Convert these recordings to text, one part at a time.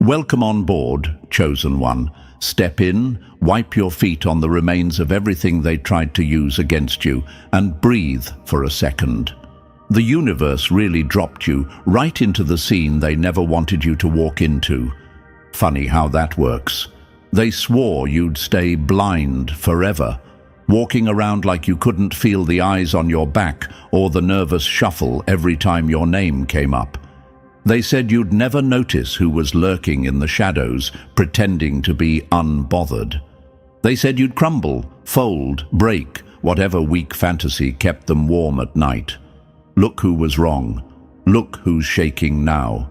Welcome on board, chosen one. Step in, wipe your feet on the remains of everything they tried to use against you, and breathe for a second. The universe really dropped you right into the scene they never wanted you to walk into. Funny how that works. They swore you'd stay blind forever, walking around like you couldn't feel the eyes on your back or the nervous shuffle every time your name came up. They said you'd never notice who was lurking in the shadows, pretending to be unbothered. They said you'd crumble, fold, break, whatever weak fantasy kept them warm at night. Look who was wrong. Look who's shaking now.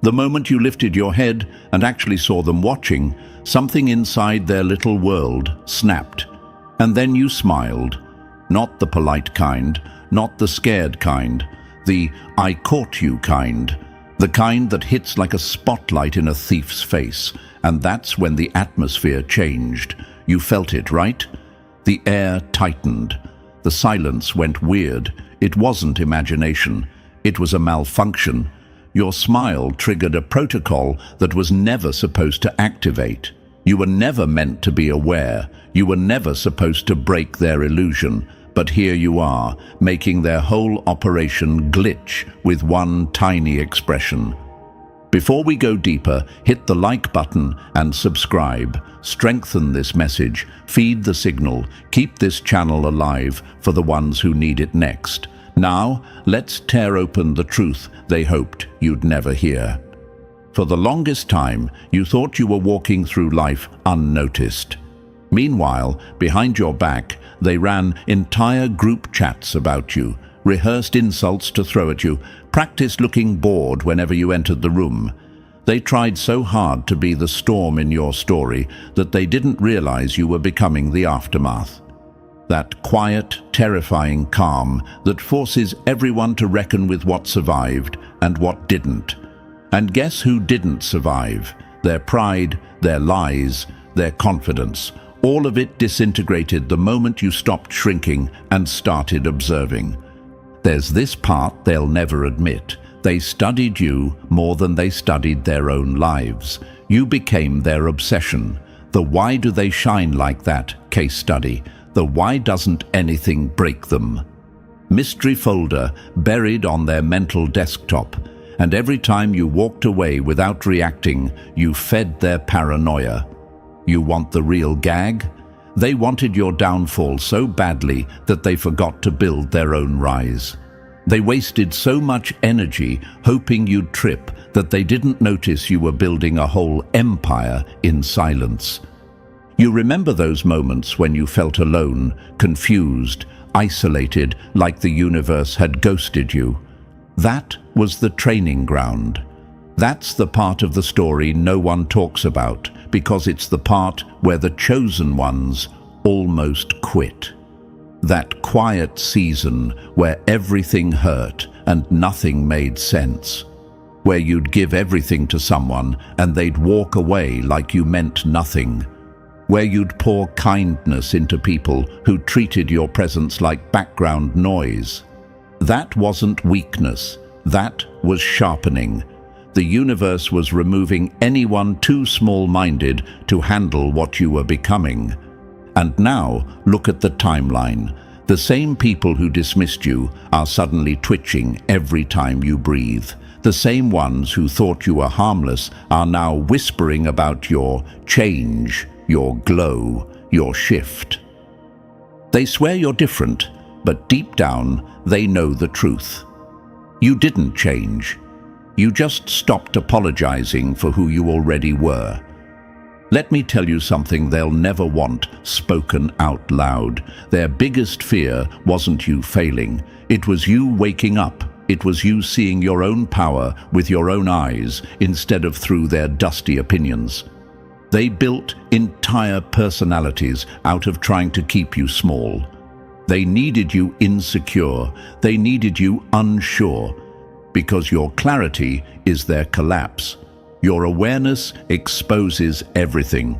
The moment you lifted your head and actually saw them watching, something inside their little world snapped. And then you smiled. Not the polite kind, not the scared kind, the "I caught you" kind. The kind that hits like a spotlight in a thief's face. And that's when the atmosphere changed. You felt it, right? The air tightened. The silence went weird. It wasn't imagination. It was a malfunction. Your smile triggered a protocol that was never supposed to activate. You were never meant to be aware. You were never supposed to break their illusion. But here you are, making their whole operation glitch with one tiny expression. Before we go deeper, hit the like button and subscribe. Strengthen this message, feed the signal, keep this channel alive for the ones who need it next. Now, let's tear open the truth they hoped you'd never hear. For the longest time, you thought you were walking through life unnoticed. Meanwhile, behind your back, they ran entire group chats about you, rehearsed insults to throw at you, practiced looking bored whenever you entered the room. They tried so hard to be the storm in your story that they didn't realize you were becoming the aftermath. That quiet, terrifying calm that forces everyone to reckon with what survived and what didn't. And guess who didn't survive? Their pride, their lies, their confidence. All of it disintegrated the moment you stopped shrinking and started observing. There's this part they'll never admit. They studied you more than they studied their own lives. You became their obsession. The "why do they shine like that" case study. The "why doesn't anything break them" mystery folder buried on their mental desktop. And every time you walked away without reacting, you fed their paranoia. You want the real gag? They wanted your downfall so badly that they forgot to build their own rise. They wasted so much energy hoping you'd trip that they didn't notice you were building a whole empire in silence. You remember those moments when you felt alone, confused, isolated, like the universe had ghosted you. That was the training ground. That's the part of the story no one talks about, because it's the part where the chosen ones almost quit. That quiet season where everything hurt and nothing made sense. Where you'd give everything to someone and they'd walk away like you meant nothing. Where you'd pour kindness into people who treated your presence like background noise. That wasn't weakness. That was sharpening. The universe was removing anyone too small-minded to handle what you were becoming. And now, look at the timeline. The same people who dismissed you are suddenly twitching every time you breathe. The same ones who thought you were harmless are now whispering about your change, your glow, your shift. They swear you're different, but deep down, they know the truth. You didn't change. You just stopped apologizing for who you already were. Let me tell you something they'll never want spoken out loud. Their biggest fear wasn't you failing. It was you waking up. It was you seeing your own power with your own eyes instead of through their dusty opinions. They built entire personalities out of trying to keep you small. They needed you insecure. They needed you unsure. Because your clarity is their collapse. Your awareness exposes everything.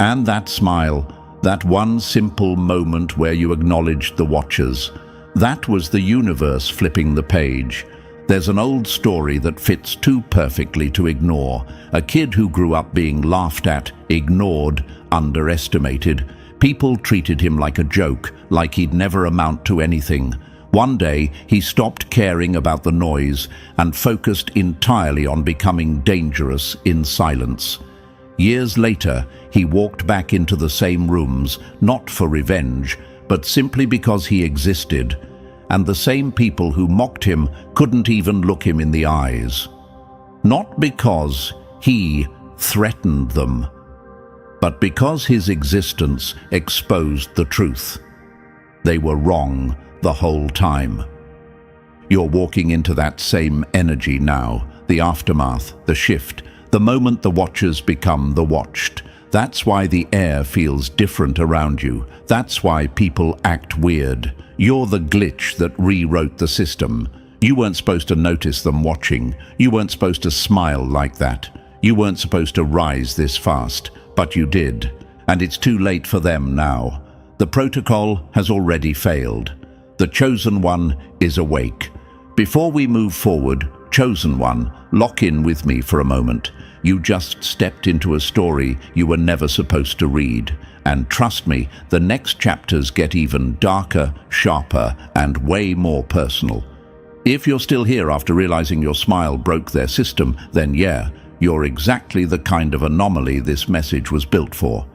And that smile, that one simple moment where you acknowledged the watchers, that was the universe flipping the page. There's an old story that fits too perfectly to ignore. A kid who grew up being laughed at, ignored, underestimated. People treated him like a joke, like he'd never amount to anything. One day, he stopped caring about the noise and focused entirely on becoming dangerous in silence. Years later, he walked back into the same rooms, not for revenge, but simply because he existed. And the same people who mocked him couldn't even look him in the eyes. Not because he threatened them, but because his existence exposed the truth. They were wrong the whole time. You're walking into that same energy now, the aftermath, the shift, the moment the watchers become the watched. That's why the air feels different around you. That's why people act weird. You're the glitch that rewrote the system. You weren't supposed to notice them watching. You weren't supposed to smile like that. You weren't supposed to rise this fast, but you did. And it's too late for them now. The protocol has already failed. The Chosen One is awake. Before we move forward, Chosen One, lock in with me for a moment. You just stepped into a story you were never supposed to read. And trust me, the next chapters get even darker, sharper, and way more personal. If you're still here after realizing your smile broke their system, then yeah, you're exactly the kind of anomaly this message was built for.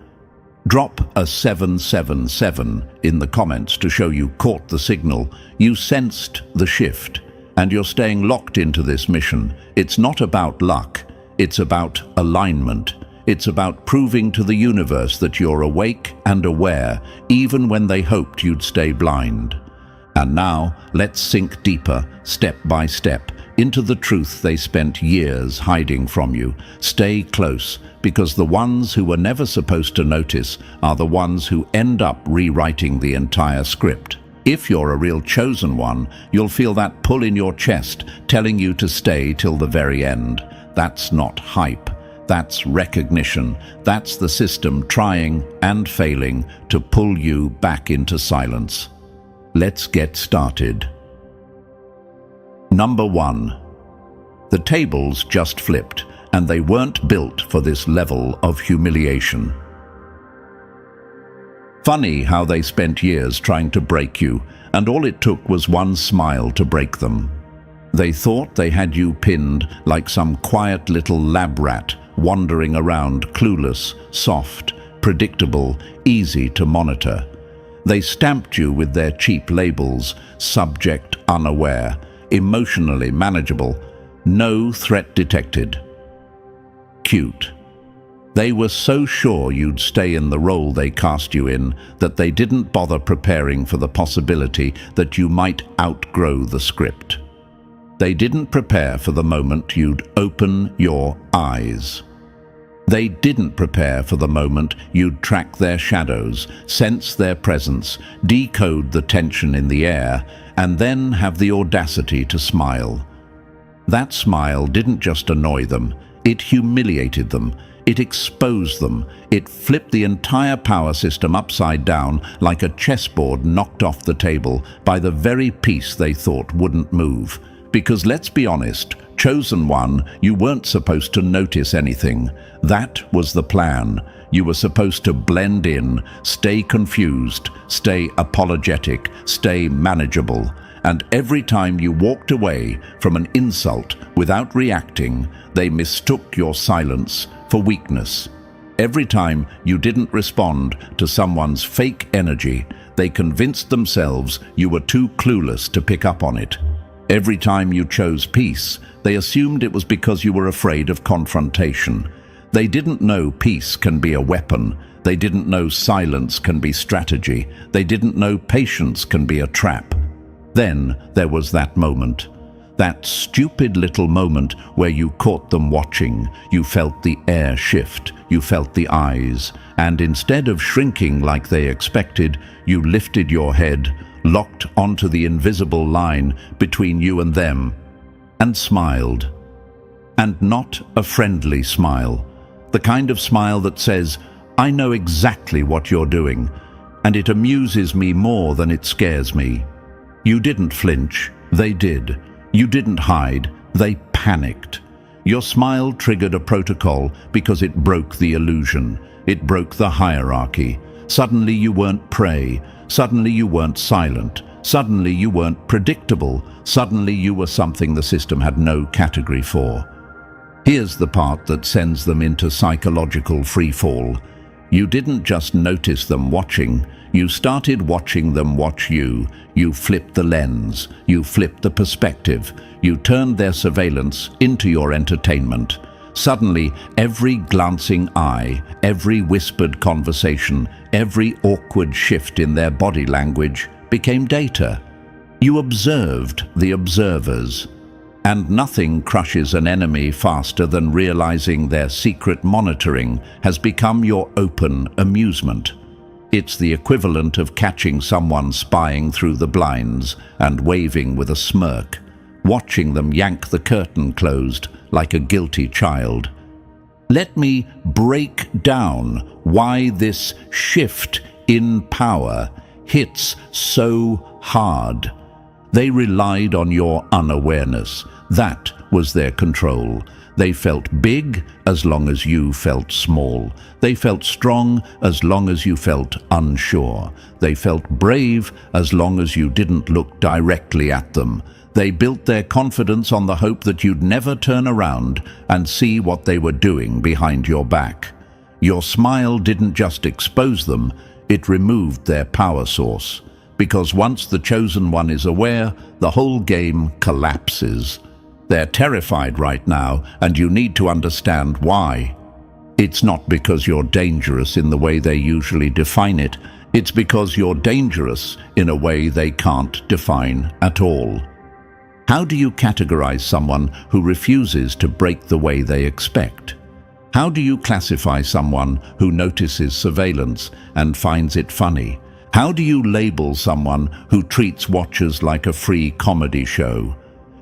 Drop a 777 in the comments to show you caught the signal, you sensed the shift, and you're staying locked into this mission. It's not about luck, it's about alignment. It's about proving to the universe that you're awake and aware, even when they hoped you'd stay blind. And now, let's sink deeper, step by step, into the truth they spent years hiding from you. Stay close, because the ones who were never supposed to notice are the ones who end up rewriting the entire script. If you're a real chosen one, you'll feel that pull in your chest, telling you to stay till the very end. That's not hype. That's recognition. That's the system trying and failing to pull you back into silence. Let's get started. Number 1. The tables just flipped, and they weren't built for this level of humiliation. Funny how they spent years trying to break you, and all it took was one smile to break them. They thought they had you pinned like some quiet little lab rat, wandering around clueless, soft, predictable, easy to monitor. They stamped you with their cheap labels: subject unaware, emotionally manageable, no threat detected. Cute. They were so sure you'd stay in the role they cast you in that they didn't bother preparing for the possibility that you might outgrow the script. They didn't prepare for the moment you'd open your eyes. They didn't prepare for the moment you'd track their shadows, sense their presence, decode the tension in the air, and then have the audacity to smile. That smile didn't just annoy them, it humiliated them, it exposed them, it flipped the entire power system upside down like a chessboard knocked off the table by the very piece they thought wouldn't move. Because let's be honest, Chosen One, you weren't supposed to notice anything. That was the plan. You were supposed to blend in, stay confused, stay apologetic, stay manageable. And every time you walked away from an insult without reacting, they mistook your silence for weakness. Every time you didn't respond to someone's fake energy, they convinced themselves you were too clueless to pick up on it. Every time you chose peace, they assumed it was because you were afraid of confrontation. They didn't know peace can be a weapon. They didn't know silence can be strategy. They didn't know patience can be a trap. Then there was that moment. That stupid little moment where you caught them watching. You felt the air shift. You felt the eyes. And instead of shrinking like they expected, you lifted your head, locked onto the invisible line between you and them, and smiled. And not a friendly smile. The kind of smile that says, "I know exactly what you're doing, and it amuses me more than it scares me." You didn't flinch, they did. You didn't hide, they panicked. Your smile triggered a protocol because it broke the illusion. It broke the hierarchy. Suddenly you weren't prey. Suddenly you weren't silent. Suddenly you weren't predictable. Suddenly you were something the system had no category for. Here's the part that sends them into psychological freefall. You didn't just notice them watching. You started watching them watch you. You flipped the lens. You flipped the perspective. You turned their surveillance into your entertainment. Suddenly, every glancing eye, every whispered conversation, every awkward shift in their body language became data. You observed the observers. And nothing crushes an enemy faster than realizing their secret monitoring has become your open amusement. It's the equivalent of catching someone spying through the blinds and waving with a smirk, watching them yank the curtain closed like a guilty child. Let me break down why this shift in power hits so hard. They relied on your unawareness. That was their control. They felt big as long as you felt small. They felt strong as long as you felt unsure. They felt brave as long as you didn't look directly at them. They built their confidence on the hope that you'd never turn around and see what they were doing behind your back. Your smile didn't just expose them, it removed their power source. Because once the chosen one is aware, the whole game collapses. They're terrified right now, and you need to understand why. It's not because you're dangerous in the way they usually define it. It's because you're dangerous in a way they can't define at all. How do you categorize someone who refuses to break the way they expect? How do you classify someone who notices surveillance and finds it funny? How do you label someone who treats watchers like a free comedy show?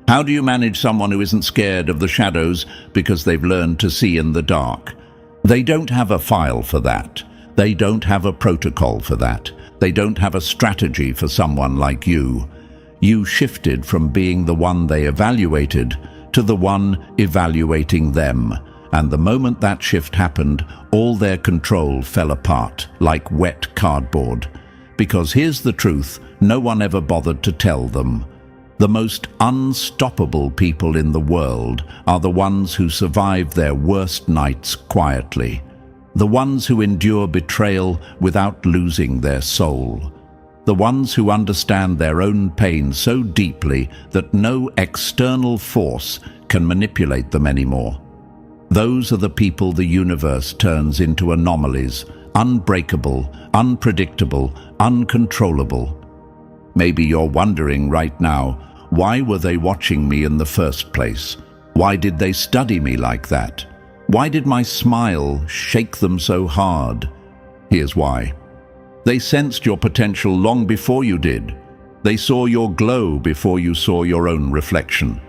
How do you manage someone who isn't scared of the shadows because they've learned to see in the dark? They don't have a file for that. They don't have a protocol for that. They don't have a strategy for someone like you. You shifted from being the one they evaluated to the one evaluating them. And the moment that shift happened, all their control fell apart like wet cardboard. Because here's the truth, no one ever bothered to tell them. The most unstoppable people in the world are the ones who survive their worst nights quietly. The ones who endure betrayal without losing their soul. The ones who understand their own pain so deeply that no external force can manipulate them anymore. Those are the people the universe turns into anomalies, unbreakable, unpredictable, uncontrollable. Maybe you're wondering right now, why were they watching me in the first place? Why did they study me like that? Why did my smile shake them so hard? Here's why. They sensed your potential long before you did. They saw your glow before you saw your own reflection.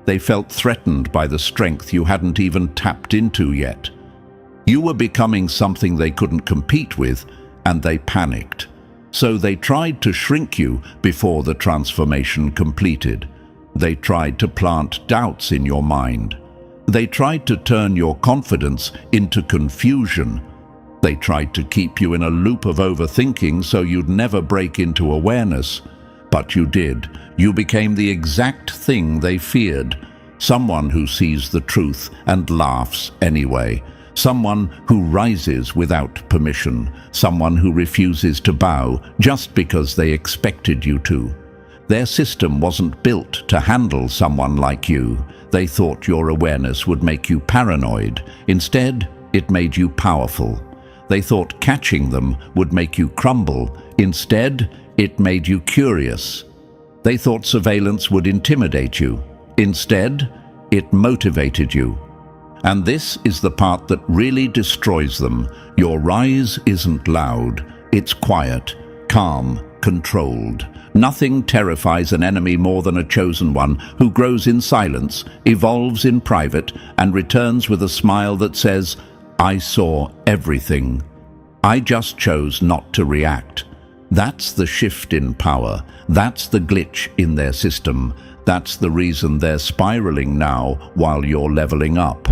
They felt threatened by the strength you hadn't even tapped into yet. You were becoming something they couldn't compete with, and they panicked. So they tried to shrink you before the transformation completed. They tried to plant doubts in your mind. They tried to turn your confidence into confusion. They tried to keep you in a loop of overthinking so you'd never break into awareness. But you did. You became the exact thing they feared. Someone who sees the truth and laughs anyway. Someone who rises without permission. Someone who refuses to bow just because they expected you to. Their system wasn't built to handle someone like you. They thought your awareness would make you paranoid. Instead, it made you powerful. They thought catching them would make you crumble. Instead, it made you curious. They thought surveillance would intimidate you. Instead, it motivated you. And this is the part that really destroys them. Your rise isn't loud. It's quiet, calm, controlled. Nothing terrifies an enemy more than a chosen one who grows in silence, evolves in private, and returns with a smile that says, "I saw everything. I just chose not to react." That's the shift in power. That's the glitch in their system. That's the reason they're spiraling now while you're leveling up.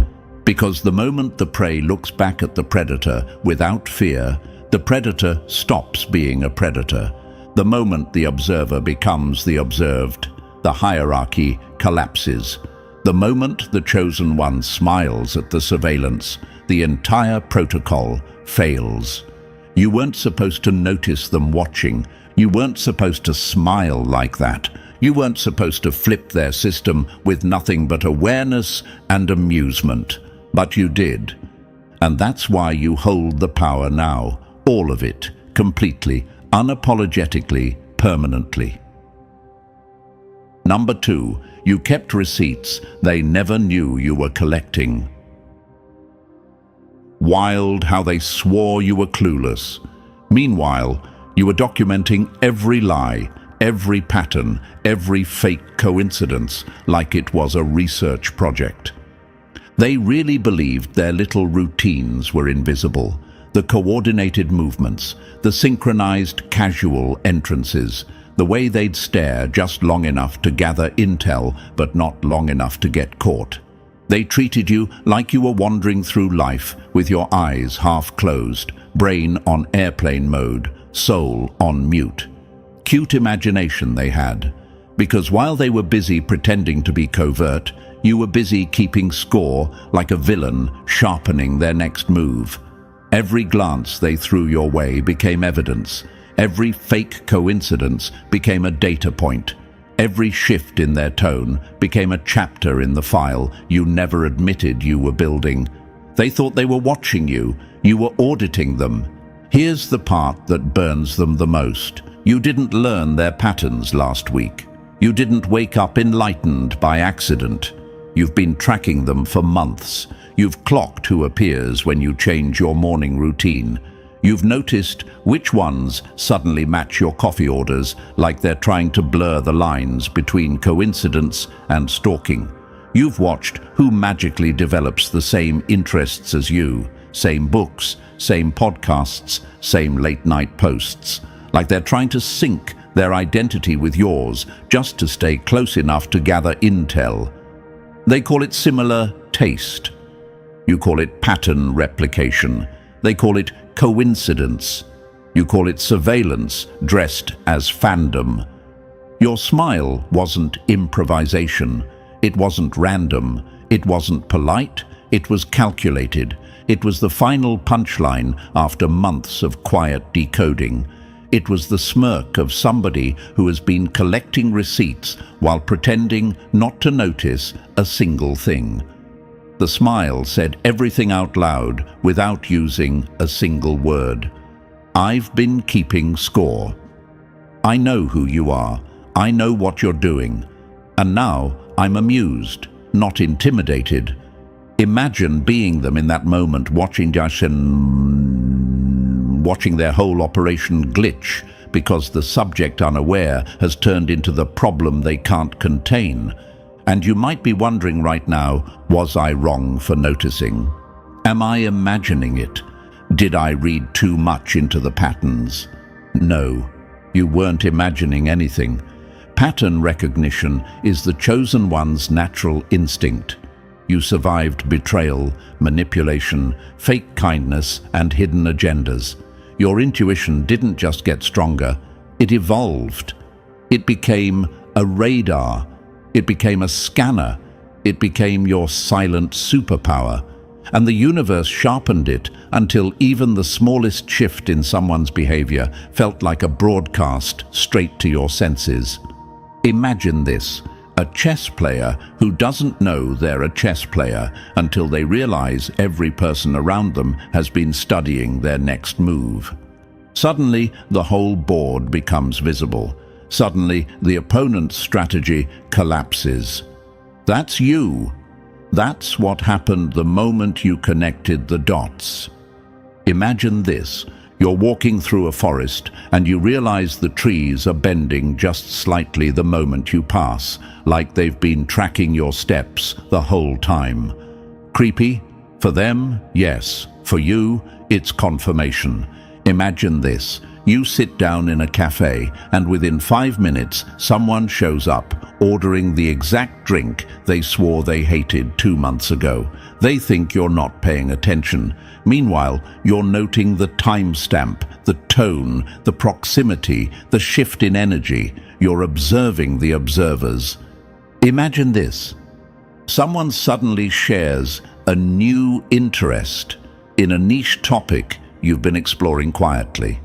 Because the moment the prey looks back at the predator without fear, the predator stops being a predator. The moment the observer becomes the observed, the hierarchy collapses. The moment the chosen one smiles at the surveillance, the entire protocol fails. You weren't supposed to notice them watching. You weren't supposed to smile like that. You weren't supposed to flip their system with nothing but awareness and amusement. But you did. And that's why you hold the power now. All of it, completely, unapologetically, permanently. Number 2, you kept receipts they never knew you were collecting. Wild how they swore you were clueless. Meanwhile, you were documenting every lie, every pattern, every fake coincidence like it was a research project. They really believed their little routines were invisible. The coordinated movements, the synchronized casual entrances, the way they'd stare just long enough to gather intel but not long enough to get caught. They treated you like you were wandering through life with your eyes half closed, brain on airplane mode, soul on mute. Cute imagination they had, because while they were busy pretending to be covert, you were busy keeping score like a villain sharpening their next move. Every glance they threw your way became evidence. Every fake coincidence became a data point. Every shift in their tone became a chapter in the file you never admitted you were building. They thought they were watching you. You were auditing them. Here's the part that burns them the most. You didn't learn their patterns last week. You didn't wake up enlightened by accident. You've been tracking them for months. You've clocked who appears when you change your morning routine. You've noticed which ones suddenly match your coffee orders like they're trying to blur the lines between coincidence and stalking. You've watched who magically develops the same interests as you, same books, same podcasts, same late-night posts, like they're trying to sync their identity with yours just to stay close enough to gather intel. They call it similar taste. You call it pattern replication. They call it coincidence. You call it surveillance dressed as fandom. Your smile wasn't improvisation. It wasn't random. It wasn't polite. It was calculated. It was the final punchline after months of quiet decoding. It was the smirk of somebody who has been collecting receipts while pretending not to notice a single thing. The smile said everything out loud without using a single word. I've been keeping score. I know who you are. I know what you're doing. And now I'm amused, not intimidated. Imagine being them in that moment, watching their whole operation glitch because the subject unaware has turned into the problem they can't contain. And you might be wondering right now, was I wrong for noticing? Am I imagining it? Did I read too much into the patterns? No, you weren't imagining anything. Pattern recognition is the chosen one's natural instinct. You survived betrayal, manipulation, fake kindness, and hidden agendas. Your intuition didn't just get stronger, it evolved. It became a radar. It became a scanner. It became your silent superpower. And the universe sharpened it until even the smallest shift in someone's behavior felt like a broadcast straight to your senses. Imagine this, a chess player who doesn't know they're a chess player until they realize every person around them has been studying their next move. Suddenly, the whole board becomes visible. Suddenly, the opponent's strategy collapses. That's you. That's what happened the moment you connected the dots. Imagine this. You're walking through a forest and you realize the trees are bending just slightly the moment you pass, like they've been tracking your steps the whole time. Creepy? For them, yes. For you, it's confirmation. Imagine this. You sit down in a cafe, and within 5 minutes, someone shows up, ordering the exact drink they swore they hated 2 months ago. They think you're not paying attention. Meanwhile, you're noting the timestamp, the tone, the proximity, the shift in energy. You're observing the observers. Imagine this. Someone suddenly shares a new interest in a niche topic you've been exploring quietly.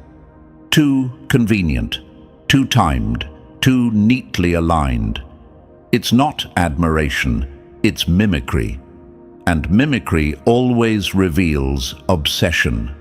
Too convenient, too timed, too neatly aligned. It's not admiration, it's mimicry. And mimicry always reveals obsession.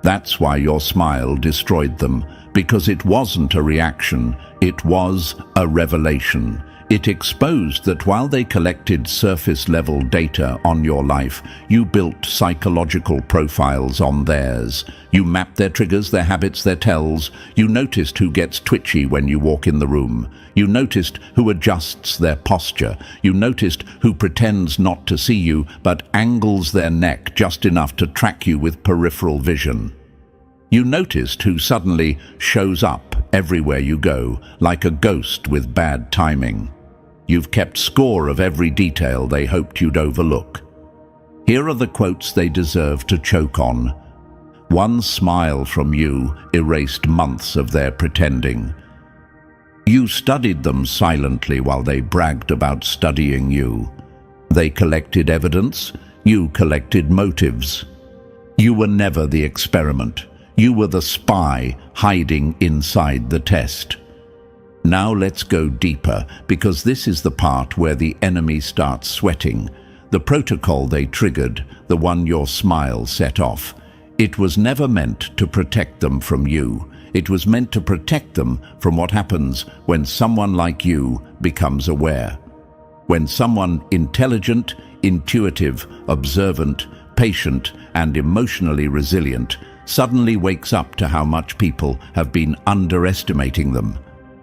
That's why your smile destroyed them, because it wasn't a reaction, it was a revelation. It exposed that while they collected surface-level data on your life, you built psychological profiles on theirs. You mapped their triggers, their habits, their tells. You noticed who gets twitchy when you walk in the room. You noticed who adjusts their posture. You noticed who pretends not to see you, but angles their neck just enough to track you with peripheral vision. You noticed who suddenly shows up everywhere you go, like a ghost with bad timing. You've kept score of every detail they hoped you'd overlook. Here are the quotes they deserve to choke on. One smile from you erased months of their pretending. You studied them silently while they bragged about studying you. They collected evidence, you collected motives. You were never the experiment. You were the spy hiding inside the test. Now let's go deeper, because this is the part where the enemy starts sweating. The protocol they triggered, the one your smile set off. It was never meant to protect them from you. It was meant to protect them from what happens when someone like you becomes aware. When someone intelligent, intuitive, observant, patient, and emotionally resilient suddenly wakes up to how much people have been underestimating them.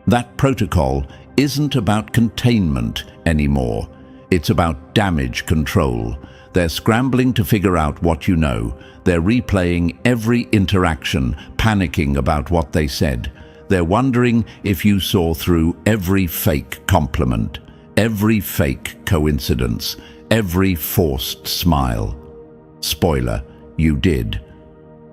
That protocol isn't about containment anymore. It's about damage control. They're scrambling to figure out what you know. They're replaying every interaction, panicking about what they said. They're wondering if you saw through every fake compliment, every fake coincidence, every forced smile. Spoiler, you did.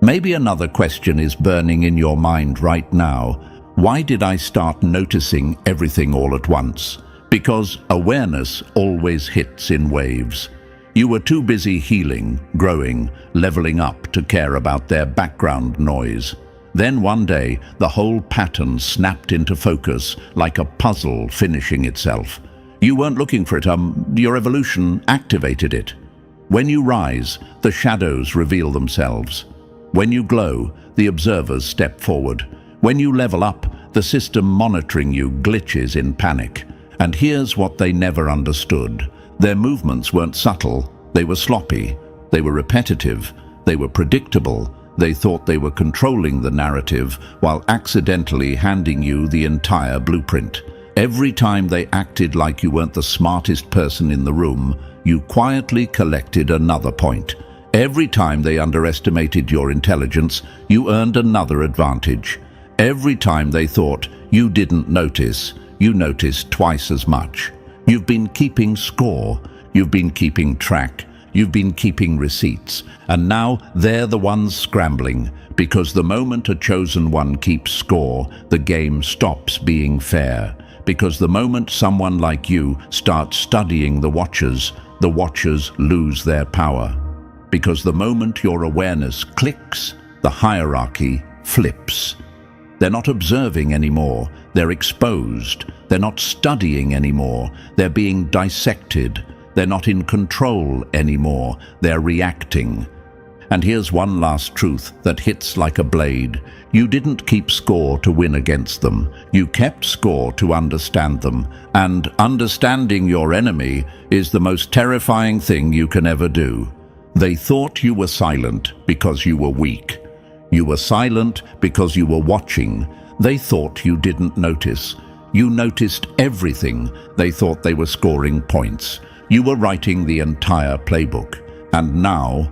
Maybe another question is burning in your mind right now. Why did I start noticing everything all at once? Because awareness always hits in waves. You were too busy healing, growing, leveling up to care about their background noise. Then one day, the whole pattern snapped into focus like a puzzle finishing itself. You weren't looking for it, your evolution activated it. When you rise, the shadows reveal themselves. When you glow, the observers step forward. When you level up, the system monitoring you glitches in panic. And here's what they never understood. Their movements weren't subtle, they were sloppy, they were repetitive, they were predictable. They thought they were controlling the narrative while accidentally handing you the entire blueprint. Every time they acted like you weren't the smartest person in the room, you quietly collected another point. Every time they underestimated your intelligence, you earned another advantage. Every time they thought you didn't notice, you noticed twice as much. You've been keeping score, you've been keeping track, you've been keeping receipts, and now they're the ones scrambling, because the moment a chosen one keeps score, the game stops being fair. Because the moment someone like you starts studying the Watchers lose their power. Because the moment your awareness clicks, the hierarchy flips. They're not observing anymore, they're exposed. They're not studying anymore, they're being dissected. They're not in control anymore, they're reacting. And here's one last truth that hits like a blade. You didn't keep score to win against them. You kept score to understand them. And understanding your enemy is the most terrifying thing you can ever do. They thought you were silent because you were weak. You were silent because you were watching. They thought you didn't notice. You noticed everything. They thought they were scoring points. You were writing the entire playbook. And now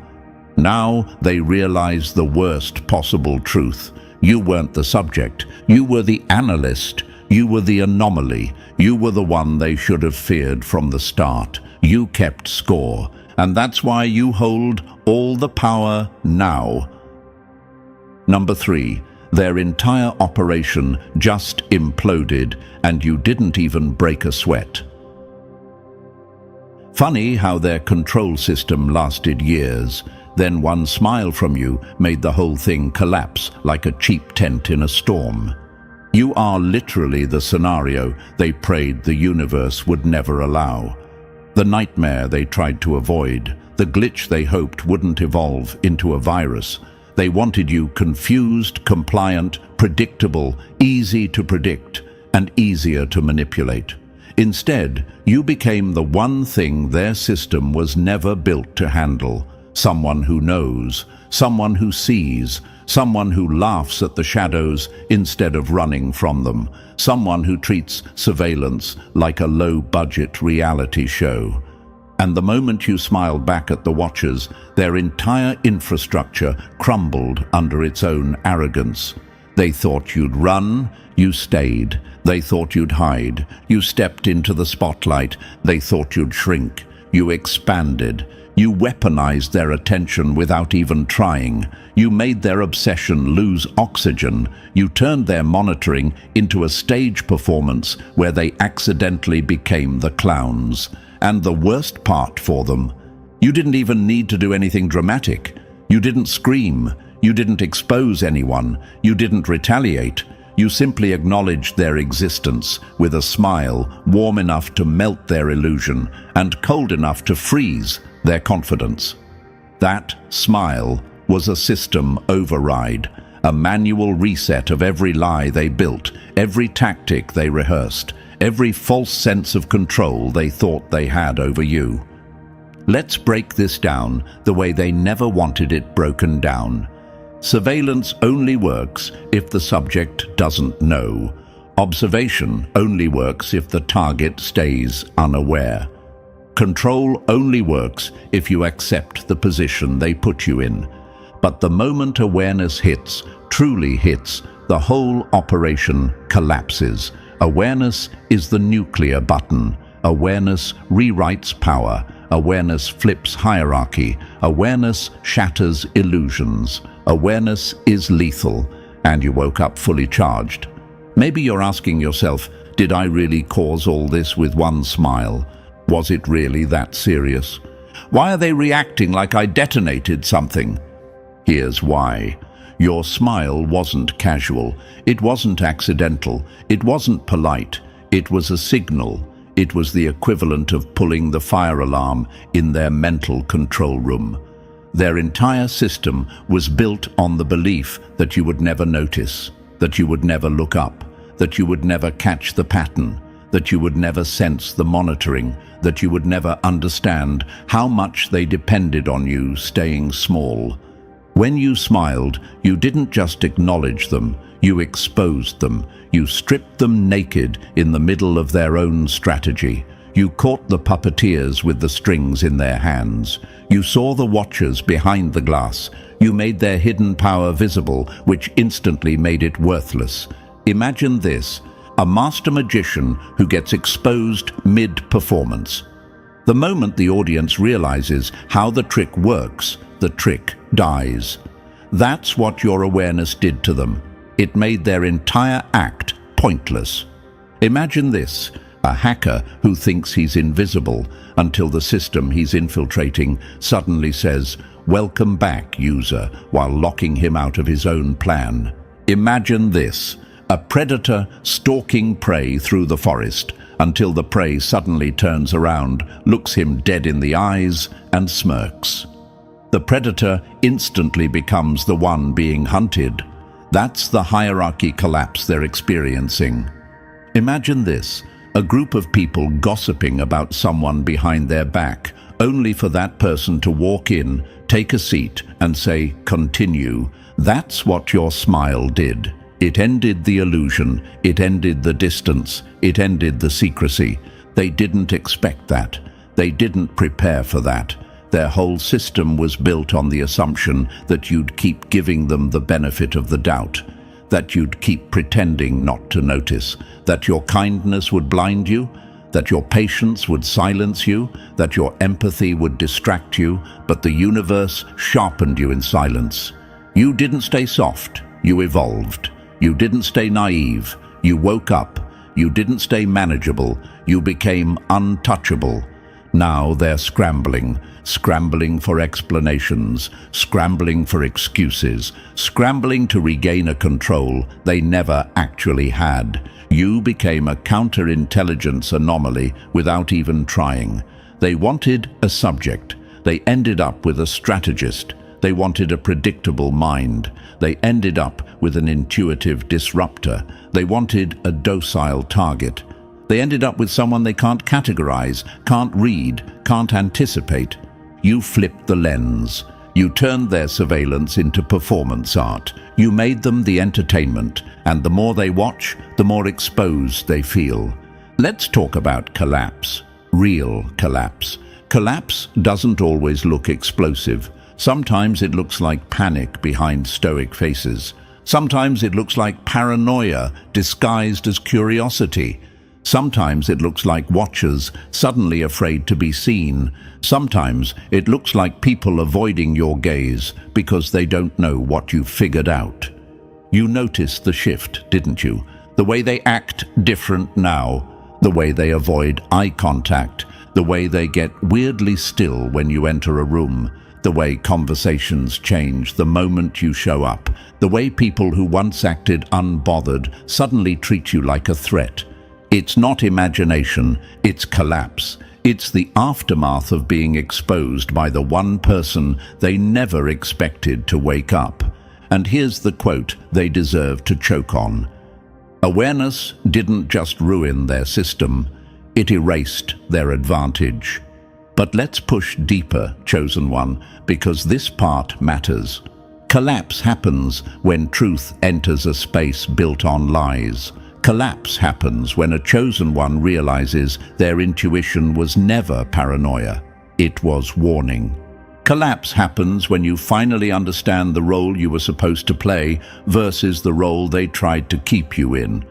they realize the worst possible truth. You weren't the subject. You were the analyst. You were the anomaly. You were the one they should have feared from the start. You kept score, and that's why you hold all the power now. Number 3. Their entire operation just imploded, and you didn't even break a sweat. Funny how their control system lasted years. Then one smile from you made the whole thing collapse like a cheap tent in a storm. You are literally the scenario they prayed the universe would never allow. The nightmare they tried to avoid, the glitch they hoped wouldn't evolve into a virus. They wanted you confused, compliant, predictable, easy to predict, and easier to manipulate. Instead, you became the one thing their system was never built to handle. Someone who knows, someone who sees, someone who laughs at the shadows instead of running from them, someone who treats surveillance like a low-budget reality show. And the moment you smiled back at the watchers, their entire infrastructure crumbled under its own arrogance. They thought you'd run, you stayed. They thought you'd hide, you stepped into the spotlight. They thought you'd shrink, you expanded. You weaponized their attention without even trying. You made their obsession lose oxygen. You turned their monitoring into a stage performance where they accidentally became the clowns. And the worst part for them, you didn't even need to do anything dramatic. You didn't scream. You didn't expose anyone. You didn't retaliate. You simply acknowledged their existence with a smile warm enough to melt their illusion and cold enough to freeze their confidence. That smile was a system override, a manual reset of every lie they built, every tactic they rehearsed, every false sense of control they thought they had over you. Let's break this down the way they never wanted it broken down. Surveillance only works if the subject doesn't know. Observation only works if the target stays unaware. Control only works if you accept the position they put you in. But the moment awareness hits, truly hits, the whole operation collapses. Awareness is the nuclear button. Awareness rewrites power. Awareness flips hierarchy. Awareness shatters illusions. Awareness is lethal, and you woke up fully charged. Maybe you're asking yourself, did I really cause all this with one smile? Was it really that serious? Why are they reacting like I detonated something? Here's why. Your smile wasn't casual. It wasn't accidental. It wasn't polite. It was a signal. It was the equivalent of pulling the fire alarm in their mental control room. Their entire system was built on the belief that you would never notice, that you would never look up, that you would never catch the pattern, that you would never sense the monitoring, that you would never understand how much they depended on you staying small. When you smiled, you didn't just acknowledge them, you exposed them. You stripped them naked in the middle of their own strategy. You caught the puppeteers with the strings in their hands. You saw the watchers behind the glass. You made their hidden power visible, which instantly made it worthless. Imagine this, a master magician who gets exposed mid-performance. The moment the audience realizes how the trick works, the trick dies. That's what your awareness did to them. It made their entire act pointless. Imagine this, a hacker who thinks he's invisible until the system he's infiltrating suddenly says, "Welcome back, user," while locking him out of his own plan. Imagine this, a predator stalking prey through the forest until the prey suddenly turns around, looks him dead in the eyes, and smirks. The predator instantly becomes the one being hunted. That's the hierarchy collapse they're experiencing. Imagine this, a group of people gossiping about someone behind their back, only for that person to walk in, take a seat, and say, "Continue." That's what your smile did. It ended the illusion, it ended the distance, it ended the secrecy. They didn't expect that. They didn't prepare for that. Their whole system was built on the assumption that you'd keep giving them the benefit of the doubt. that you'd keep pretending not to notice, that your kindness would blind you, that your patience would silence you, that your empathy would distract you, but the universe sharpened you in silence. You didn't stay soft, you evolved. You didn't stay naive, you woke up. You didn't stay manageable, you became untouchable. Now they're scrambling for explanations, scrambling for excuses, scrambling to regain a control they never actually had. You became a counterintelligence anomaly without even trying. They wanted a subject. They ended up with a strategist. They wanted a predictable mind. They ended up with an intuitive disruptor. They wanted a docile target. They ended up with someone they can't categorize, can't read, can't anticipate. You flipped the lens. You turned their surveillance into performance art. You made them the entertainment, and the more they watch, the more exposed they feel. Let's talk about collapse. Real collapse. Collapse doesn't always look explosive. Sometimes it looks like panic behind stoic faces. Sometimes it looks like paranoia disguised as curiosity. Sometimes it looks like watchers suddenly afraid to be seen. Sometimes it looks like people avoiding your gaze because they don't know what you've figured out. You noticed the shift, didn't you? The way they act different now, the way they avoid eye contact, the way they get weirdly still when you enter a room, the way conversations change the moment you show up, the way people who once acted unbothered suddenly treat you like a threat. It's not imagination, it's collapse. It's the aftermath of being exposed by the one person they never expected to wake up. And here's the quote they deserve to choke on. Awareness didn't just ruin their system, it erased their advantage. But let's push deeper, chosen one, because this part matters. Collapse happens when truth enters a space built on lies. Collapse happens when a chosen one realizes their intuition was never paranoia. It was warning. Collapse happens when you finally understand the role you were supposed to play versus the role they tried to keep you in.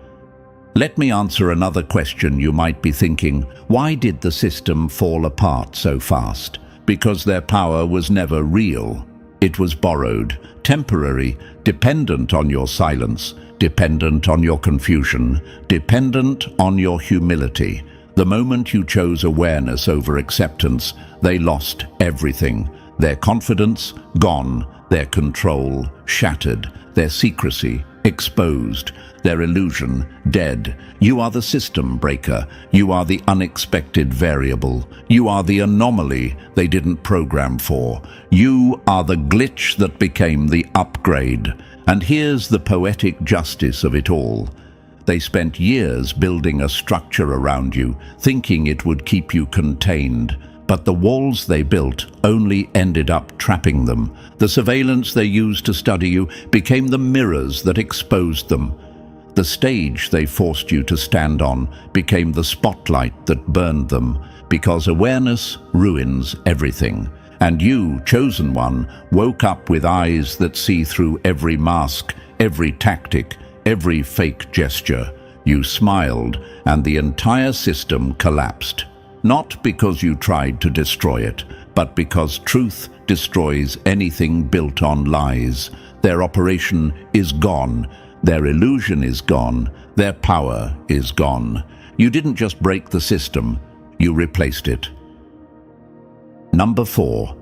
Let me answer another question you might be thinking. Why did the system fall apart so fast? Because their power was never real. It was borrowed, temporary, dependent on your silence, dependent on your confusion, dependent on your humility. The moment you chose awareness over acceptance, they lost everything. Their confidence, gone. Their control, shattered. Their secrecy, exposed. Their illusion, dead. You are the system breaker. You are the unexpected variable. You are the anomaly they didn't program for. You are the glitch that became the upgrade. And here's the poetic justice of it all. They spent years building a structure around you, thinking it would keep you contained. But the walls they built only ended up trapping them. The surveillance they used to study you became the mirrors that exposed them. The stage they forced you to stand on became the spotlight that burned them, because awareness ruins everything. And you, chosen one, woke up with eyes that see through every mask, every tactic, every fake gesture. You smiled, and the entire system collapsed. Not because you tried to destroy it, but because truth destroys anything built on lies. Their operation is gone. Their illusion is gone. Their power is gone. You didn't just break the system, you replaced it. Number 4.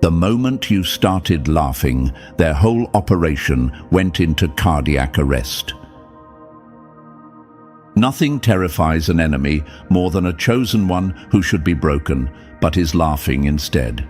The moment you started laughing, their whole operation went into cardiac arrest. Nothing terrifies an enemy more than a chosen one who should be broken, but is laughing instead.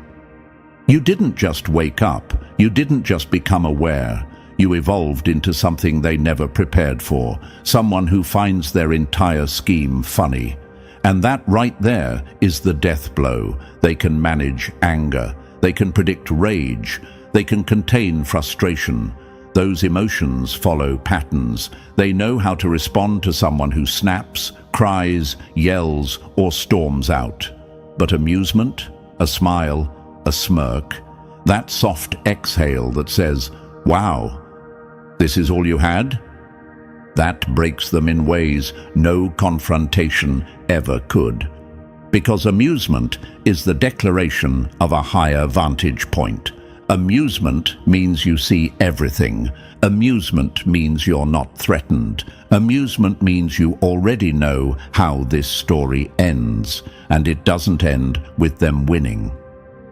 You didn't just wake up. You didn't just become aware. You evolved into something they never prepared for, someone who finds their entire scheme funny. And that right there is the death blow. They can manage anger. They can predict rage. They can contain frustration. Those emotions follow patterns. They know how to respond to someone who snaps, cries, yells, or storms out. But amusement, a smile, a smirk, that soft exhale that says, "Wow, this is all you had?" That breaks them in ways no confrontation ever could. Because amusement is the declaration of a higher vantage point. Amusement means you see everything. Amusement means you're not threatened. Amusement means you already know how this story ends, and it doesn't end with them winning.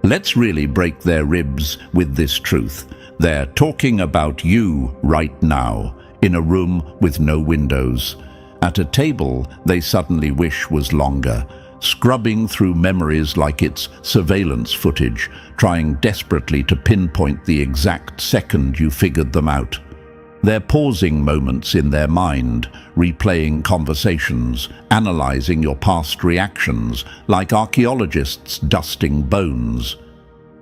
Let's really break their ribs with this truth. They're talking about you right now, in a room with no windows. At a table they suddenly wish was longer, scrubbing through memories like it's surveillance footage, trying desperately to pinpoint the exact second you figured them out. They're pausing moments in their mind, replaying conversations, analyzing your past reactions, like archaeologists dusting bones.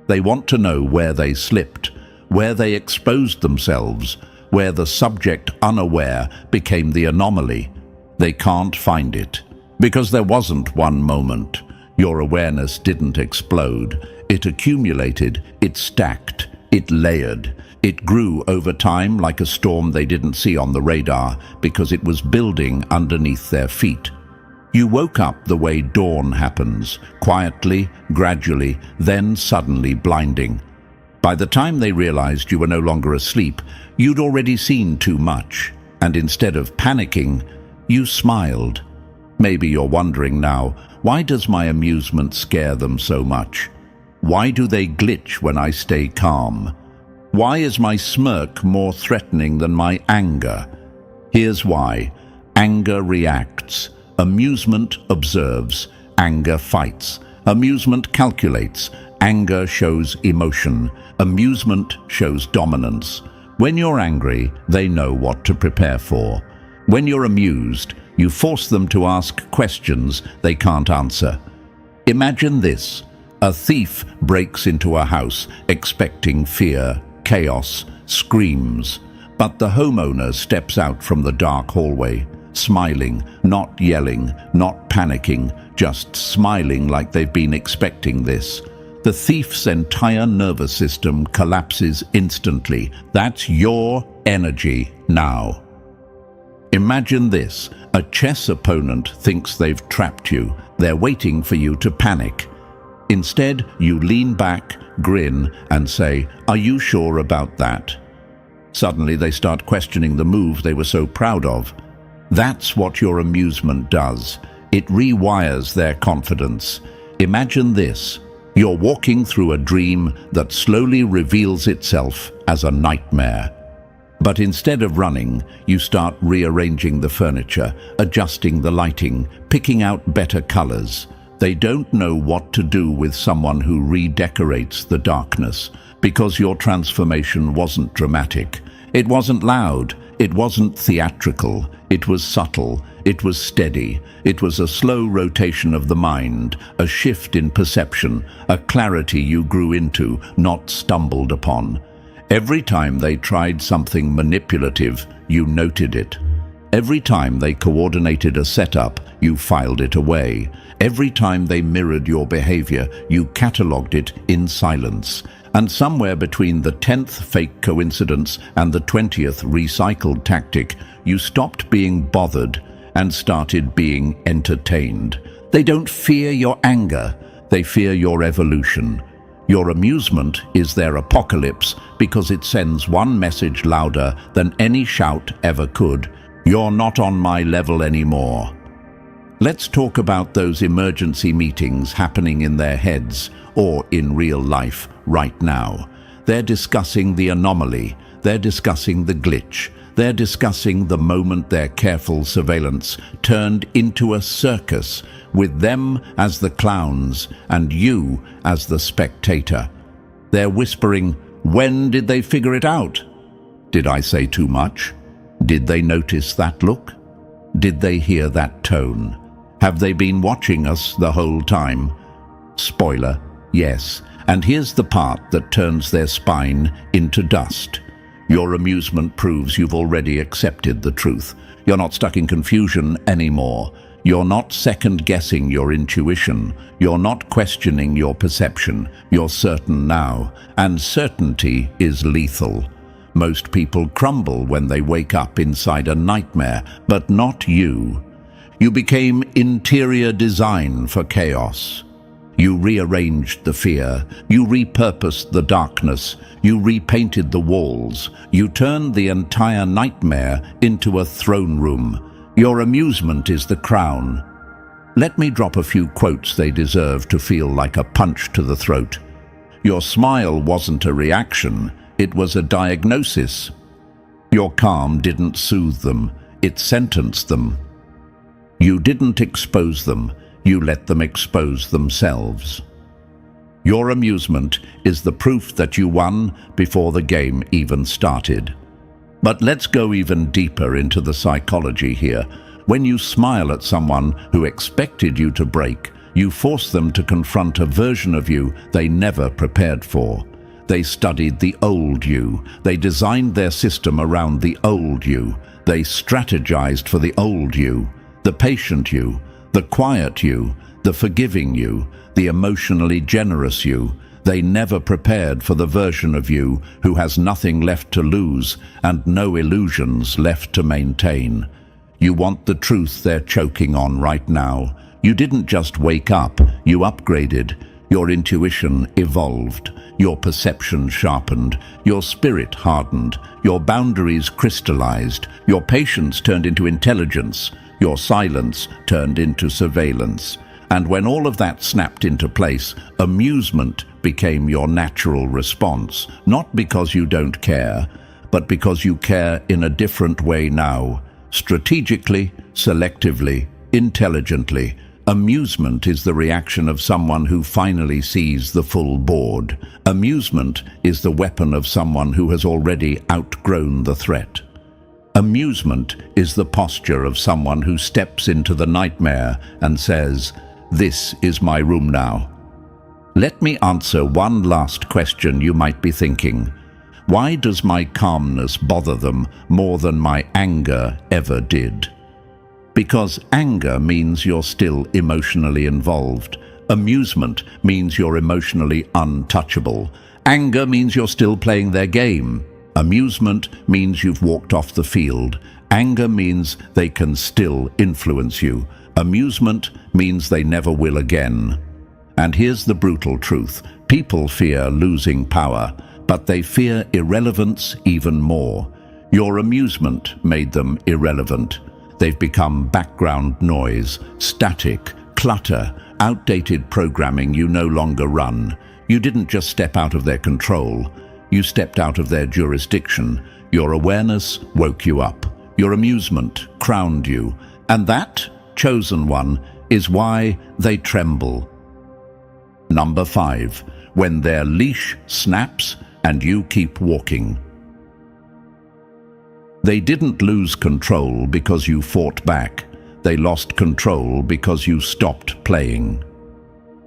They want to know where they slipped, where they exposed themselves, where the subject unaware became the anomaly. They can't find it. Because there wasn't one moment. Your awareness didn't explode. It accumulated, it stacked, it layered. It grew over time like a storm they didn't see on the radar because it was building underneath their feet. You woke up the way dawn happens, quietly, gradually, then suddenly blinding. By the time they realized you were no longer asleep, you'd already seen too much, and instead of panicking, you smiled. Maybe you're wondering now, why does my amusement scare them so much? Why do they glitch when I stay calm? Why is my smirk more threatening than my anger? Here's why. Anger reacts. Amusement observes. Anger fights. Amusement calculates. Anger shows emotion. Amusement shows dominance. When you're angry, they know what to prepare for. When you're amused, you force them to ask questions they can't answer. Imagine this. A thief breaks into a house expecting fear, chaos, screams. But the homeowner steps out from the dark hallway, smiling, not yelling, not panicking, just smiling like they've been expecting this. The thief's entire nervous system collapses instantly. That's your energy now. Imagine this. A chess opponent thinks they've trapped you. They're waiting for you to panic. Instead, you lean back, grin, and say, "Are you sure about that?" Suddenly, they start questioning the move they were so proud of. That's what your amusement does. It rewires their confidence. Imagine this. You're walking through a dream that slowly reveals itself as a nightmare. But instead of running, you start rearranging the furniture, adjusting the lighting, picking out better colors. They don't know what to do with someone who redecorates the darkness, because your transformation wasn't dramatic. It wasn't loud. It wasn't theatrical. It was subtle. It was steady. It was a slow rotation of the mind, a shift in perception, a clarity you grew into, not stumbled upon. Every time they tried something manipulative, you noted it. Every time they coordinated a setup, you filed it away. Every time they mirrored your behavior, you catalogued it in silence. And somewhere between the 10th fake coincidence and the 20th recycled tactic, you stopped being bothered and started being entertained. They don't fear your anger, they fear your evolution. Your amusement is their apocalypse because it sends one message louder than any shout ever could. You're not on my level anymore. Let's talk about those emergency meetings happening in their heads or in real life right now. They're discussing the anomaly. They're discussing the glitch. They're discussing the moment their careful surveillance turned into a circus, with them as the clowns and you as the spectator. They're whispering, "When did they figure it out? Did I say too much? Did they notice that look? Did they hear that tone? Have they been watching us the whole time?" Spoiler, yes. And here's the part that turns their spine into dust. Your amusement proves you've already accepted the truth. You're not stuck in confusion anymore. You're not second-guessing your intuition. You're not questioning your perception. You're certain now, and certainty is lethal. Most people crumble when they wake up inside a nightmare, but not you. You became interior design for chaos. You rearranged the fear, you repurposed the darkness, you repainted the walls, you turned the entire nightmare into a throne room. Your amusement is the crown. Let me drop a few quotes they deserve to feel like a punch to the throat. Your smile wasn't a reaction, it was a diagnosis. Your calm didn't soothe them, it sentenced them. You didn't expose them, you let them expose themselves. Your amusement is the proof that you won before the game even started. But let's go even deeper into the psychology here. When you smile at someone who expected you to break, you force them to confront a version of you they never prepared for. They studied the old you. They designed their system around the old you. They strategized for the old you, the patient you, the quiet you, the forgiving you, the emotionally generous you. They never prepared for the version of you who has nothing left to lose and no illusions left to maintain. You want the truth they're choking on right now. You didn't just wake up, you upgraded. Your intuition evolved, your perception sharpened, your spirit hardened, your boundaries crystallized, your patience turned into intelligence, your silence turned into surveillance. And when all of that snapped into place, amusement became your natural response, not because you don't care, but because you care in a different way now. Strategically, selectively, intelligently. Amusement is the reaction of someone who finally sees the full board. Amusement is the weapon of someone who has already outgrown the threat. Amusement is the posture of someone who steps into the nightmare and says, "This is my room now." Let me answer one last question you might be thinking. Why does my calmness bother them more than my anger ever did? Because anger means you're still emotionally involved. Amusement means you're emotionally untouchable. Anger means you're still playing their game. Amusement means you've walked off the field. Anger means they can still influence you. Amusement means they never will again. And here's the brutal truth. People fear losing power, but they fear irrelevance even more. Your amusement made them irrelevant. They've become background noise, static, clutter, outdated programming you no longer run. You didn't just step out of their control. You stepped out of their jurisdiction. Your awareness woke you up. Your amusement crowned you. And that, chosen one, is why they tremble. Number 5. When their leash snaps and you keep walking. They didn't lose control because you fought back. They lost control because you stopped playing.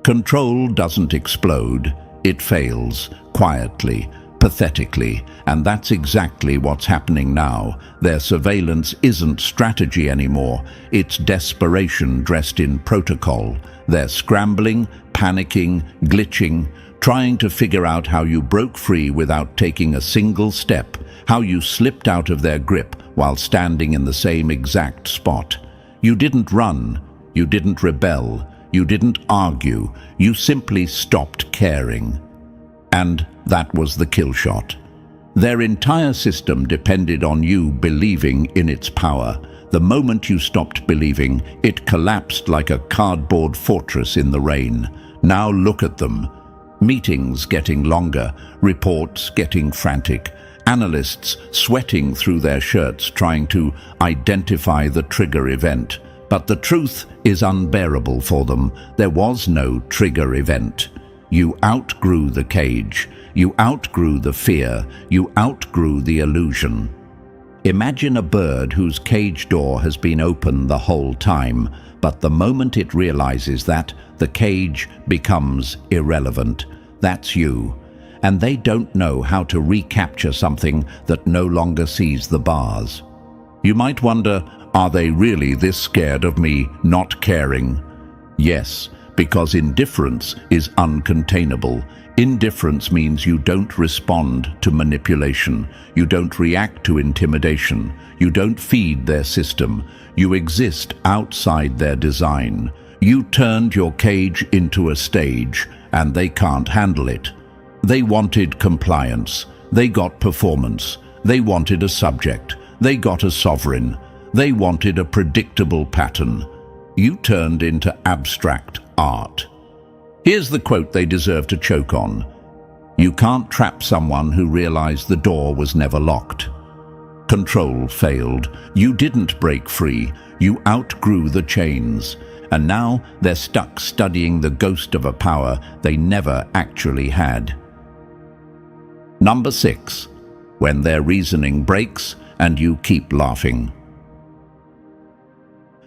Control doesn't explode. It fails, quietly, pathetically, and that's exactly what's happening now. Their surveillance isn't strategy anymore. It's desperation dressed in protocol. They're scrambling, panicking, glitching, trying to figure out how you broke free without taking a single step, how you slipped out of their grip while standing in the same exact spot. You didn't run, you didn't rebel, you didn't argue, you simply stopped caring. And that was the kill shot. Their entire system depended on you believing in its power. The moment you stopped believing, it collapsed like a cardboard fortress in the rain. Now look at them. Meetings getting longer, reports getting frantic, analysts sweating through their shirts trying to identify the trigger event. But the truth is unbearable for them. There was no trigger event. You outgrew the cage. You outgrew the fear. You outgrew the illusion. Imagine a bird whose cage door has been open the whole time, but the moment it realizes that, the cage becomes irrelevant. That's you. And they don't know how to recapture something that no longer sees the bars. You might wonder, are they really this scared of me not caring? Yes, because indifference is uncontainable. Indifference means you don't respond to manipulation, you don't react to intimidation, you don't feed their system, you exist outside their design. You turned your cage into a stage, and they can't handle it. They wanted compliance, they got performance, they wanted a subject, they got a sovereign, they wanted a predictable pattern. You turned into abstract art. Here's the quote they deserve to choke on. You can't trap someone who realized the door was never locked. Control failed. You didn't break free. You outgrew the chains. And now they're stuck studying the ghost of a power they never actually had. Number 6. When their reasoning breaks and you keep laughing.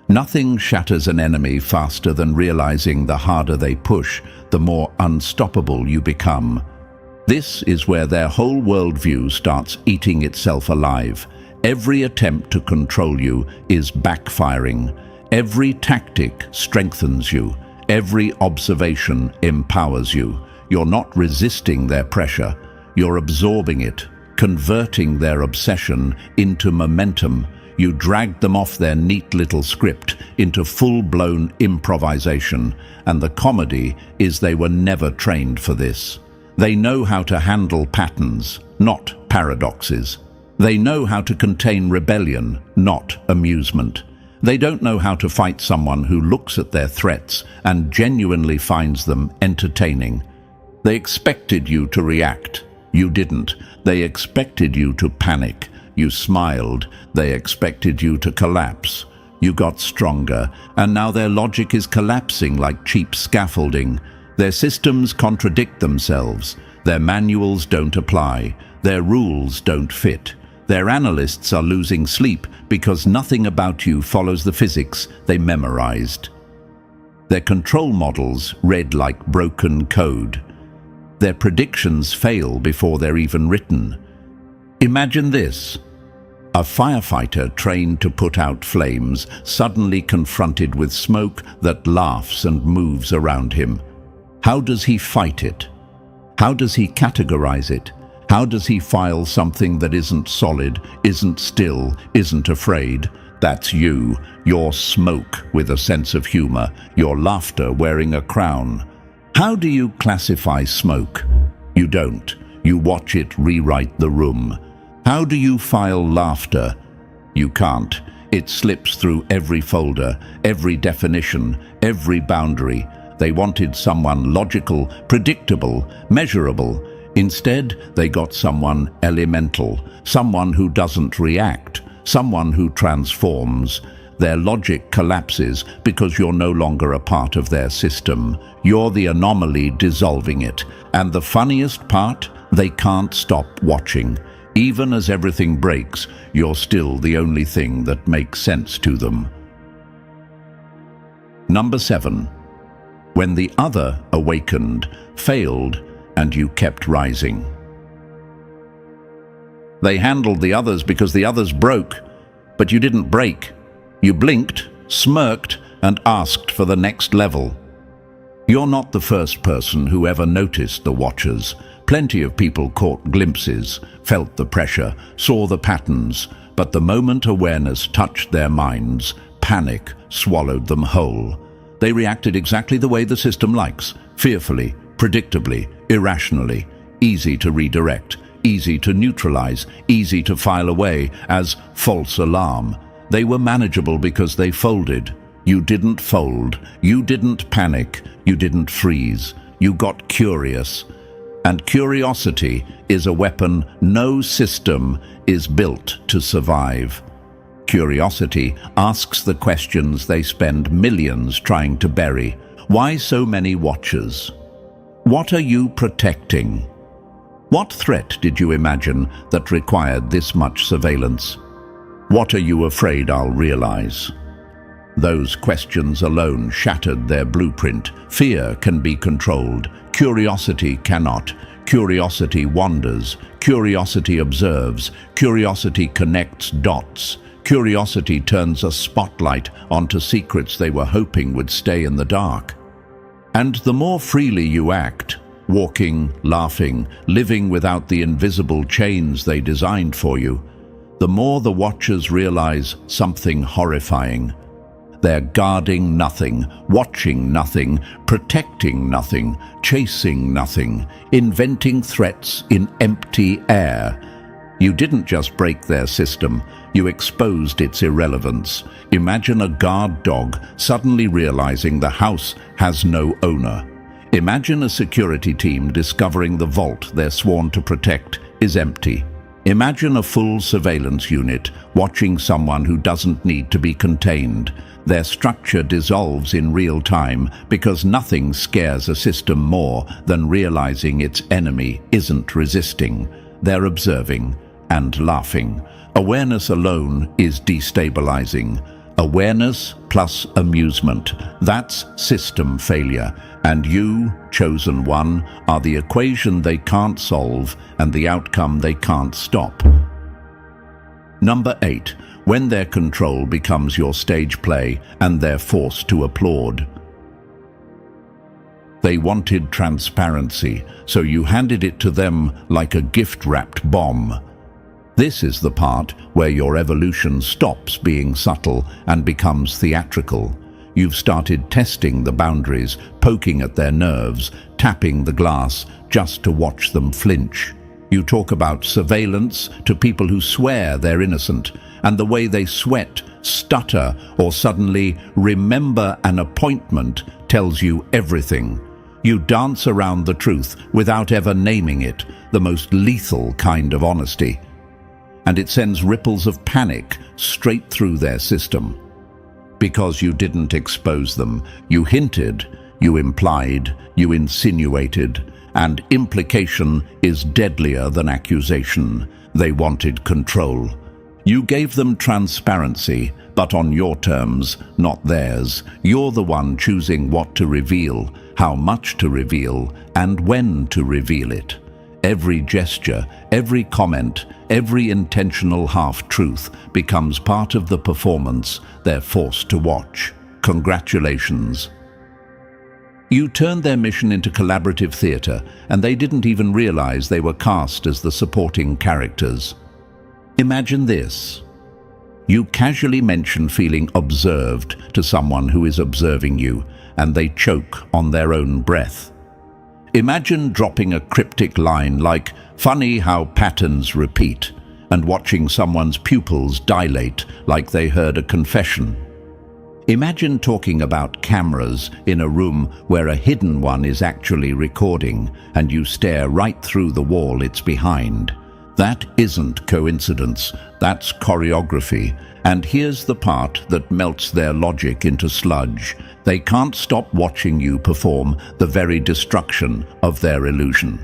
Nothing shatters an enemy faster than realizing the harder they push, the more unstoppable you become. This is where their whole worldview starts eating itself alive. Every attempt to control you is backfiring. Every tactic strengthens you. Every observation empowers you. You're not resisting their pressure. You're absorbing it, converting their obsession into momentum. You dragged them off their neat little script into full-blown improvisation, and the comedy is they were never trained for this. They know how to handle patterns, not paradoxes. They know how to contain rebellion, not amusement. They don't know how to fight someone who looks at their threats and genuinely finds them entertaining. They expected you to react. You didn't. They expected you to panic. You smiled. They expected you to collapse. You got stronger, and now their logic is collapsing like cheap scaffolding. Their systems contradict themselves. Their manuals don't apply. Their rules don't fit. Their analysts are losing sleep because nothing about you follows the physics they memorized. Their control models read like broken code. Their predictions fail before they're even written. Imagine this. A firefighter trained to put out flames, suddenly confronted with smoke that laughs and moves around him. How does he fight it? How does he categorize it? How does he file something that isn't solid, isn't still, isn't afraid? That's you, your smoke with a sense of humor, your laughter wearing a crown. How do you classify smoke? You don't. You watch it rewrite the room. How do you file laughter? You can't. It slips through every folder, every definition, every boundary. They wanted someone logical, predictable, measurable. Instead, they got someone elemental, someone who doesn't react, someone who transforms. Their logic collapses because you're no longer a part of their system. You're the anomaly dissolving it. And the funniest part, they can't stop watching. Even as everything breaks, you're still the only thing that makes sense to them. Number 7. When the other awakened, failed, and you kept rising. They handled the others because the others broke, but you didn't break. You blinked, smirked, and asked for the next level. You're not the first person who ever noticed the Watchers. Plenty of people caught glimpses, felt the pressure, saw the patterns, but the moment awareness touched their minds, panic swallowed them whole. They reacted exactly the way the system likes, fearfully, predictably, irrationally, easy to redirect, easy to neutralize, easy to file away as false alarm. They were manageable because they folded. You didn't fold, you didn't panic, you didn't freeze. You got curious. And curiosity is a weapon no system is built to survive. Curiosity asks the questions they spend millions trying to bury. Why so many Watchers? What are you protecting? What threat did you imagine that required this much surveillance? What are you afraid I'll realize? Those questions alone shattered their blueprint. Fear can be controlled. Curiosity cannot. Curiosity wanders. Curiosity observes. Curiosity connects dots. Curiosity turns a spotlight onto secrets they were hoping would stay in the dark. And the more freely you act, walking, laughing, living without the invisible chains they designed for you, the more the Watchers realize something horrifying. They're guarding nothing, watching nothing, protecting nothing, chasing nothing, inventing threats in empty air. You didn't just break their system, you exposed its irrelevance. Imagine a guard dog suddenly realizing the house has no owner. Imagine a security team discovering the vault they're sworn to protect is empty. Imagine a full surveillance unit watching someone who doesn't need to be contained. Their structure dissolves in real time because nothing scares a system more than realizing its enemy isn't resisting. They're observing and laughing. Awareness alone is destabilizing. Awareness plus amusement, that's system failure. And you, chosen one, are the equation they can't solve and the outcome they can't stop. Number 8. When their control becomes your stage play and they're forced to applaud. They wanted transparency, so you handed it to them like a gift-wrapped bomb. This is the part where your evolution stops being subtle and becomes theatrical. You've started testing the boundaries, poking at their nerves, tapping the glass just to watch them flinch. You talk about surveillance to people who swear they're innocent, and the way they sweat, stutter, or suddenly remember an appointment tells you everything. You dance around the truth without ever naming it, the most lethal kind of honesty. And it sends ripples of panic straight through their system. Because you didn't expose them, you hinted, you implied, you insinuated, and implication is deadlier than accusation. They wanted control. You gave them transparency, but on your terms, not theirs. You're the one choosing what to reveal, how much to reveal, and when to reveal it. Every gesture, every comment, every intentional half-truth becomes part of the performance they're forced to watch. Congratulations. You turned their mission into collaborative theater, and they didn't even realize they were cast as the supporting characters. Imagine this. You casually mention feeling observed to someone who is observing you, and they choke on their own breath. Imagine dropping a cryptic line like, "Funny how patterns repeat," and watching someone's pupils dilate like they heard a confession. Imagine talking about cameras in a room where a hidden one is actually recording, and you stare right through the wall it's behind. That isn't coincidence, that's choreography. And here's the part that melts their logic into sludge. They can't stop watching you perform the very destruction of their illusion.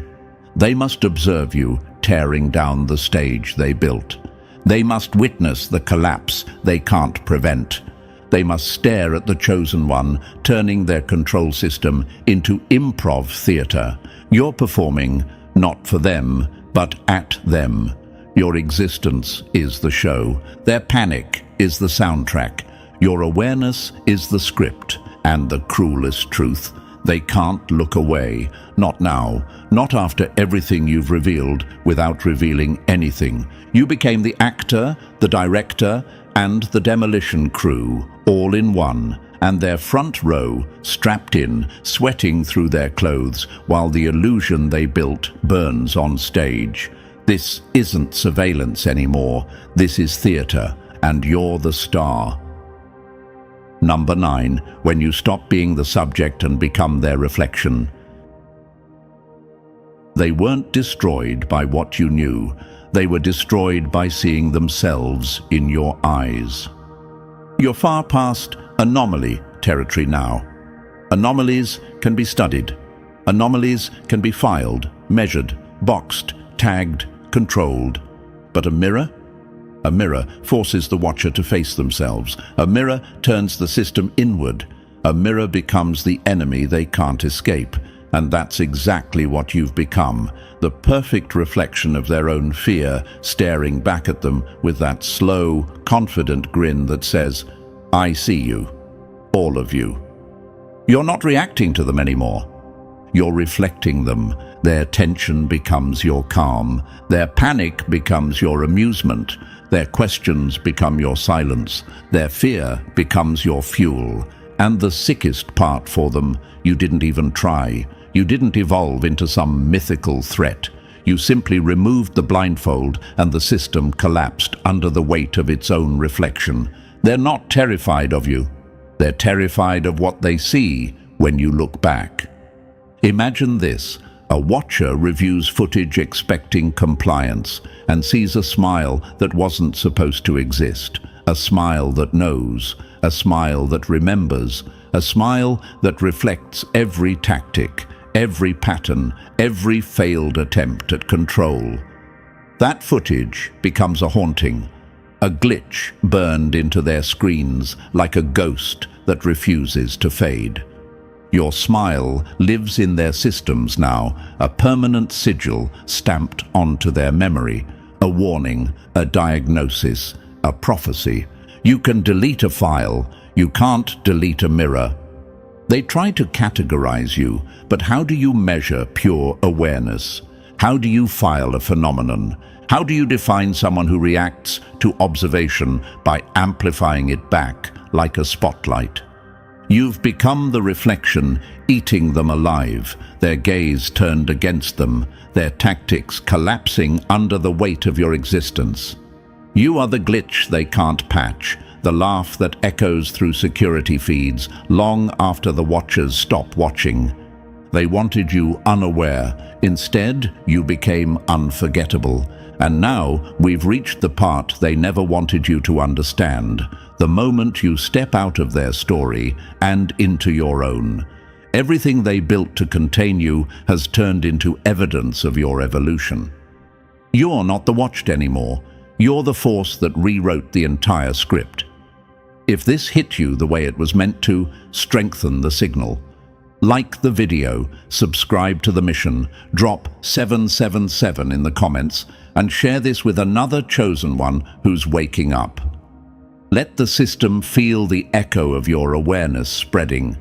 They must observe you tearing down the stage they built. They must witness the collapse they can't prevent. They must stare at the chosen one, turning their control system into improv theater. You're performing not for them, but at them. Your existence is the show. Their panic is the soundtrack. Your awareness is the script. And the cruelest truth, they can't look away. Not now, not after everything you've revealed without revealing anything. You became the actor, the director, and the demolition crew, all in one, and their front row, strapped in, sweating through their clothes, while the illusion they built burns on stage. This isn't surveillance anymore. This is theater, and you're the star. Number 9, when you stop being the subject and become their reflection. They weren't destroyed by what you knew. They were destroyed by seeing themselves in your eyes. You're far past anomaly territory now. Anomalies can be studied. Anomalies can be filed, measured, boxed, tagged, controlled. But a mirror? A mirror forces the watcher to face themselves. A mirror turns the system inward. A mirror becomes the enemy they can't escape. And that's exactly what you've become. The perfect reflection of their own fear, staring back at them with that slow, confident grin that says, "I see you. All of you." You're not reacting to them anymore. You're reflecting them. Their tension becomes your calm. Their panic becomes your amusement. Their questions become your silence. Their fear becomes your fuel. And the sickest part for them, you didn't even try. You didn't evolve into some mythical threat. You simply removed the blindfold and the system collapsed under the weight of its own reflection. They're not terrified of you. They're terrified of what they see when you look back. Imagine this. A watcher reviews footage expecting compliance and sees a smile that wasn't supposed to exist. A smile that knows. A smile that remembers. A smile that reflects every tactic, every pattern, every failed attempt at control. That footage becomes a haunting, a glitch burned into their screens like a ghost that refuses to fade. Your smile lives in their systems now, a permanent sigil stamped onto their memory, a warning, a diagnosis, a prophecy. You can delete a file, you can't delete a mirror. They try to categorize you, but how do you measure pure awareness? How do you file a phenomenon? How do you define someone who reacts to observation by amplifying it back like a spotlight? You've become the reflection, eating them alive, their gaze turned against them, their tactics collapsing under the weight of your existence. You are the glitch they can't patch, the laugh that echoes through security feeds long after the watchers stop watching. They wanted you unaware. Instead, you became unforgettable. And now we've reached the part they never wanted you to understand, the moment you step out of their story and into your own. Everything they built to contain you has turned into evidence of your evolution. You're not the watched anymore. You're the force that rewrote the entire script. If this hit you the way it was meant to, strengthen the signal. Like the video, subscribe to the mission, drop 777 in the comments, and share this with another chosen one who's waking up. Let the system feel the echo of your awareness spreading.